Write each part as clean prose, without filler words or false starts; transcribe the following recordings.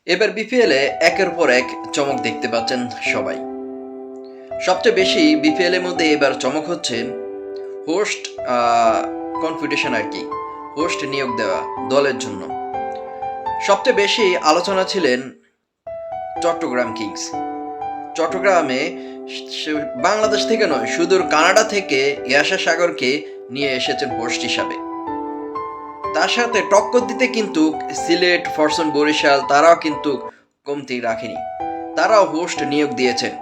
এবার বিপিএলে একের পর এক চমক দেখতে পাচ্ছেন সবাই। সবচেয়ে বেশি বিপিএল এর মধ্যে এবার চমক হচ্ছে হোস্ট কনফিডেশন আর কি, হোস্ট নিয়োগ দেওয়া দলের জন্য। সবচেয়ে বেশি আলোচনা ছিলেন চট্টগ্রাম কিংস। চট্টগ্রামে বাংলাদেশ থেকে নয়, সুদূর কানাডা থেকে ইয়াশা সাগরকে নিয়ে এসেছেন হোস্ট হিসাবে। তার সাথে টক্কর দিতে কিন্তু সিলেট, ফরচুন, বরিশাল তারাও কিন্তু কমতি রাখেনি, তারাও হোস্ট নিয়োগ দিয়েছেন।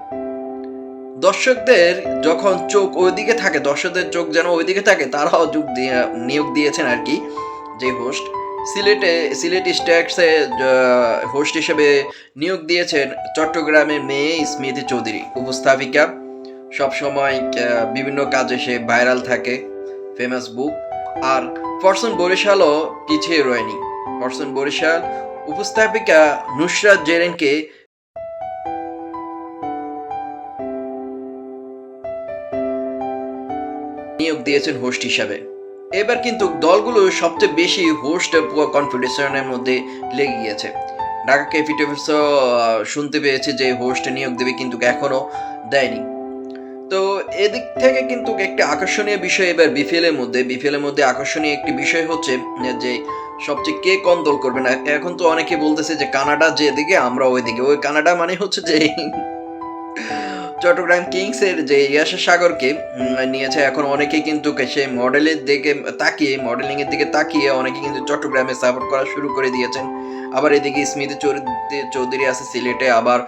দর্শকদের যখন চোখ ওইদিকে থাকে, দর্শকদের চোখ যেন ওইদিকে থাকে, তারাও নিয়োগ দিয়েছেন আর কি। যে হোস্ট সিলেট স্টার্সে হোস্ট হিসেবে নিয়োগ দিয়েছেন চট্টগ্রামের মেয়ে স্মৃতি চৌধুরী, উপস্থাপিকা। সবসময় বিভিন্ন কাজে সে ভাইরাল থাকে, ফেমাস বুক। আর ফরচুন বরিশালও পিছিয়ে রয়নি। ফরচুন বরিশাল উপস্থাপিকা নুসরাত জেরিনকে নিয়োগ দিয়েছেন হোস্ট হিসাবে। এবার কিন্তু দলগুলো সবচেয়ে বেশি হোস্ট কনফিডেশনের মধ্যে লেগে গিয়েছে। ঢাকা ক্যাপিটালসও শুনতে পেয়েছে যে হোস্ট নিয়োগ দেবে, কিন্তু এখনো দেয়নি। তো এদিক থেকে কিন্তু একটি আকর্ষণীয় বিষয় এবার বিপিএল এর মধ্যে আকর্ষণীয় একটি বিষয় হচ্ছে যে সবচেয়ে কে কোন দল করবে না। এখন তো অনেকে বলতেছে যে কানাডা যেদিকে আমরা ওইদিকে। ওই কানাডা মানে হচ্ছে যে চট্টগ্রাম কিংস এর যে ইয়াশা সাগরকে নিয়েছে। এখন অনেকে কিন্তু সে মডেলের দিকে তাকিয়ে, মডেলিং এর দিকে তাকিয়ে অনেকে কিন্তু চট্টগ্রামে সাপোর্ট করা শুরু করে দিয়েছেন। আবার এদিকে স্মৃতি চৌধুরী আছে সিলেটে, আবার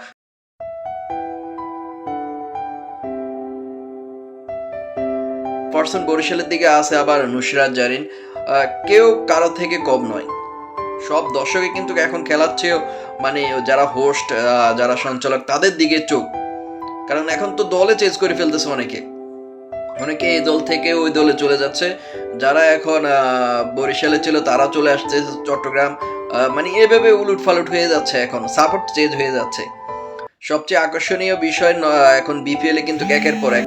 ফরচুন বরিশালের দিকে আছে আবার নুসরাত জারিন। কেউ কারো থেকে কম নয়। সব দর্শকে কিন্তু এখন খেলার চেয়েও মানে যারা হোস্ট, যারা সঞ্চালক, তাদের দিকে চোখ। কারণ এখন তো দলে চেঞ্জ করে ফেলতেছে অনেকে, অনেকে এই দল থেকে ওই দলে চলে যাচ্ছে। যারা এখন বরিশালে ছিল তারা চলে আসছে চট্টগ্রাম। মানে এভাবে উলুট ফালুট হয়ে যাচ্ছে, এখন সাপোর্ট চেঞ্জ হয়ে যাচ্ছে। সবচেয়ে আকর্ষণীয় বিষয় এখন বিপিএল এ কিন্তু একের পর এক